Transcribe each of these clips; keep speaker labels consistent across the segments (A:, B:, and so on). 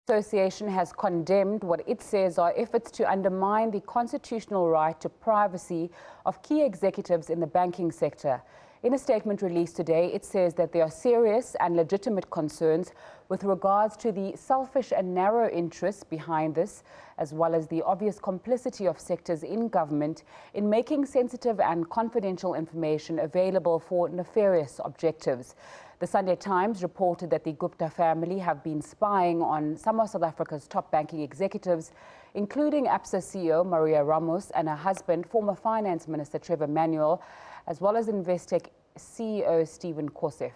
A: Association has condemned what it says are efforts to undermine the constitutional right to privacy of key executives in the banking sector. In a statement released today, it says that there are serious and legitimate concerns with regards to the selfish and narrow interests behind this, as well as the obvious complicity of sectors in government in making sensitive and confidential information available for nefarious objectives. The Sunday Times reported that the Gupta family have been spying on some of South Africa's top banking executives, including ABSA CEO Maria Ramos and her husband, former Finance Minister Trevor Manuel, as well as Investec CEO Stephen Kossef.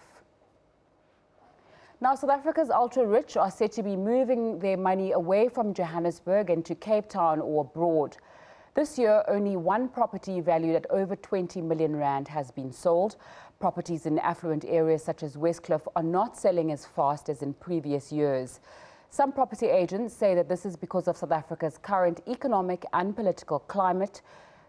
A: Now, South Africa's ultra-rich are said to be moving their money away from Johannesburg and to Cape Town or abroad. This year, only one property valued at over 20 million rand has been sold. Properties in affluent areas such as Westcliff are not selling as fast as in previous years. Some property agents say that this is because of South Africa's current economic and political climate.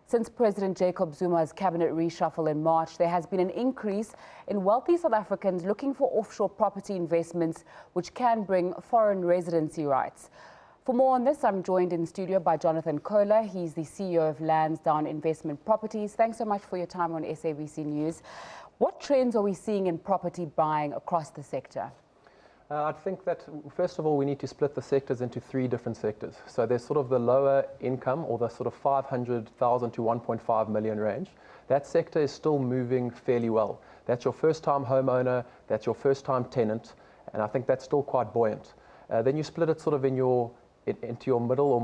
A: Since President Jacob Zuma's cabinet reshuffle in March, there has been an increase in wealthy South Africans looking for offshore property investments which can bring foreign residency rights. For more on this, I'm joined in studio by Jonathan Koehler. He's the CEO of Landsdowne Investment Properties. Thanks so much for your time on SABC News. What trends are we seeing in property buying across the sector?
B: I think that, first of all, we need to split the sectors into three different sectors. So there's sort of the lower income, or the sort of 500,000 to 1.5 million range. That sector is still moving fairly well. That's your first-time homeowner, that's your first-time tenant, and I think that's still quite buoyant. Then you split it sort of into your middle or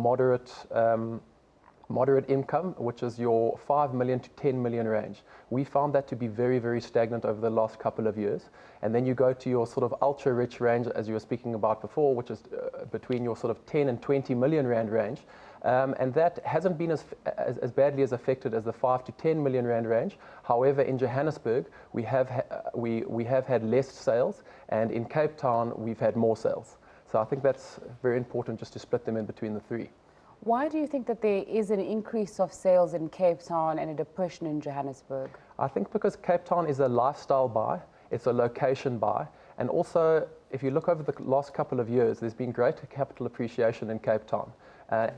B: moderate income, which is your 5 million to 10 million range. We found that to be very, very stagnant over the last couple of years. And then you go to your sort of ultra-rich range, as you were speaking about before, which is between your sort of 10 and 20 million rand range. And that hasn't been as badly as affected as the 5 to 10 million rand range. However, in Johannesburg, we have had less sales, and in Cape Town, we've had more sales. So I think that's very important just to split them in between the three.
A: Why do you think that there is an increase of sales in Cape Town and a depression in Johannesburg?
B: I think because Cape Town is a lifestyle buy, it's a location buy, and also if you look over the last couple of years, there's been greater capital appreciation in Cape Town.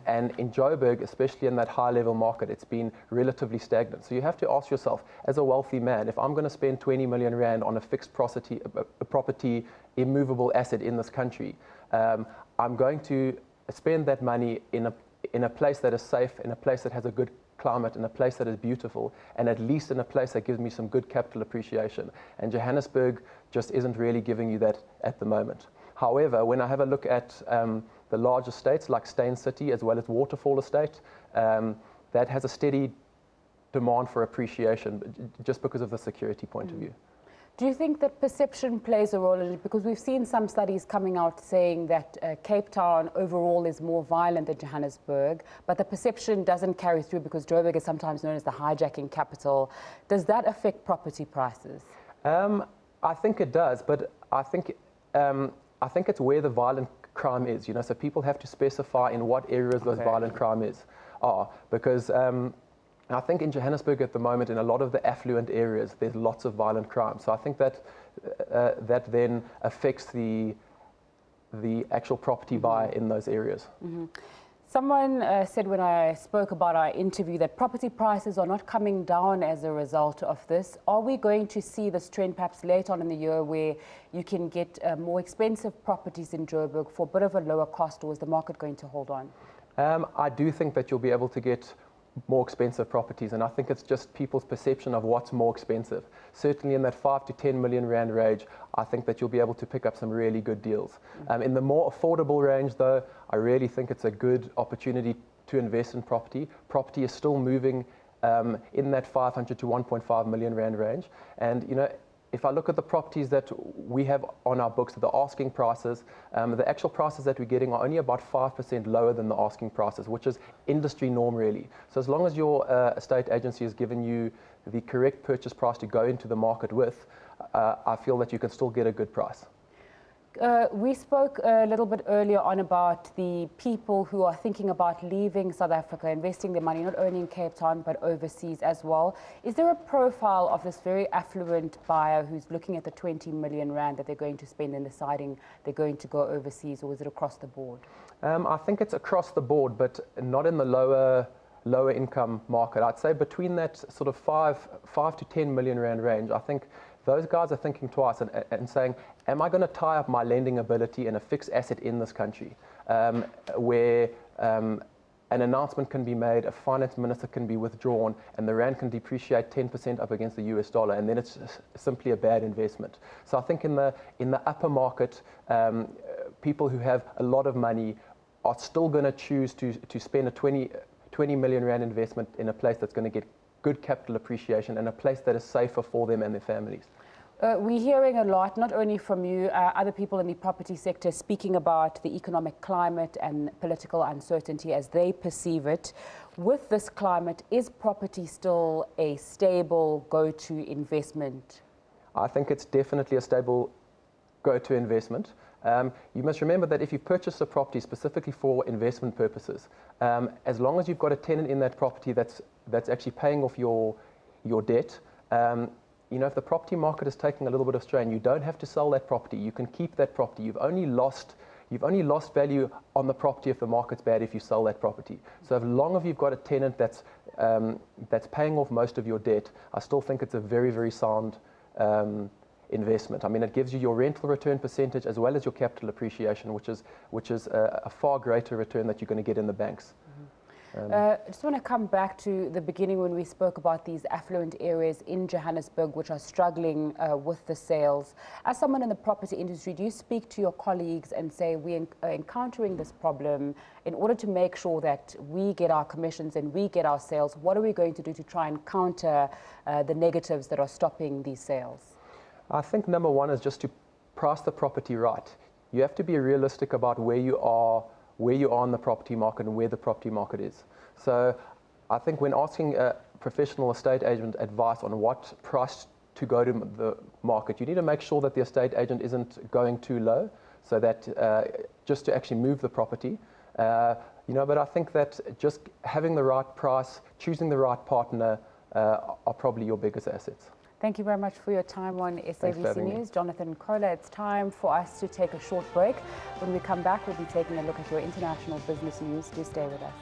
B: And in Joburg, especially in that high-level market, it's been relatively stagnant. So you have to ask yourself, as a wealthy man, if I'm going to spend 20 million rand on a fixed property, immovable asset in this country, I'm going to spend that money in a place that is safe, in a place that has a good climate, in a place that is beautiful, and at least in a place that gives me some good capital appreciation. And Johannesburg just isn't really giving you that at the moment. However, when I have a look at the large estates like Steyn City as well as Waterfall Estate, that has a steady demand for appreciation just because of the security point of view.
A: Do you think that perception plays a role in it? Because we've seen some studies coming out saying that Cape Town overall is more violent than Johannesburg, but the perception doesn't carry through because Joburg is sometimes known as the hijacking capital. Does that affect property prices?
B: I think it does, but I think it's where the violent crime is. You know, so people have to specify in what areas those violent crime are, because I think in Johannesburg at the moment, in a lot of the affluent areas, there's lots of violent crime. So I think that that then affects the actual property buy in those areas.
A: Someone said when I spoke about our interview that property prices are not coming down as a result of this. Are we going to see this trend perhaps later on in the year where you can get more expensive properties in Joburg for a bit of a lower cost, or is the market going to hold on?
B: I do think that you'll be able to get more expensive properties, and I think it's just people's perception of what's more expensive. Certainly in that 5 to 10 million rand range, I think that you'll be able to pick up some really good deals. In the more affordable range though, I really think it's a good opportunity to invest in property. Property is still moving in that 500 to 1.5 million rand range, and you know, if I look at the properties that we have on our books, the asking prices, the actual prices that we're getting are only about 5% lower than the asking prices, which is industry norm really. So as long as your estate agency has given you the correct purchase price to go into the market with, I feel that you can still get a good price.
A: We spoke a little bit earlier on about the people who are thinking about leaving South Africa, investing their money not only in Cape Town but overseas as well. Is there a profile of this very affluent buyer who's looking at the 20 million rand that they're going to spend and deciding they're going to go overseas, or is it across the board?
B: I think it's across the board, but not in the lower income market. I'd say between that sort of 5 to 10 million rand range, I think those guys are thinking twice and saying, am I going to tie up my lending ability in a fixed asset in this country where an announcement can be made, a finance minister can be withdrawn, and the rand can depreciate 10% up against the US dollar, and then it's simply a bad investment. So I think in the upper market, people who have a lot of money are still going to choose to spend a 20 million rand investment in a place that's going to get good capital appreciation and a place that is safer for them and their families.
A: We're hearing a lot, not only from you, other people in the property sector speaking about the economic climate and political uncertainty as they perceive it. With this climate, is property still a stable go-to investment?
B: I think it's definitely a stable go-to investment. You must remember that if you purchase a property specifically for investment purposes, as long as you've got a tenant in that property that's actually paying off your debt, if the property market is taking a little bit of strain, you don't have to sell that property. You can keep that property. You've only lost value on the property if the market's bad if you sell that property. So as long as you've got a tenant that's paying off most of your debt, I still think it's a very, very sound investment. I mean, it gives you your rental return percentage as well as your capital appreciation, which is a far greater return that you're going to get in the banks.
A: I just want to come back to the beginning when we spoke about these affluent areas in Johannesburg which are struggling with the sales. As someone in the property industry, do you speak to your colleagues and say, we are encountering this problem, in order to make sure that we get our commissions and we get our sales, what are we going to do to try and counter the negatives that are stopping these sales?
B: I think number one is just to price the property right. You have to be realistic about where you are in the property market and where the property market is. So I think when asking a professional estate agent advice on what price to go to the market, you need to make sure that the estate agent isn't going too low, so that just to actually move the property. But I think that just having the right price, choosing the right partner are probably your biggest assets.
A: Thank you very much for your time on SABC News. Jonathan Koehler, it's time for us to take a short break. When we come back, we'll be taking a look at your international business news. Do stay with us.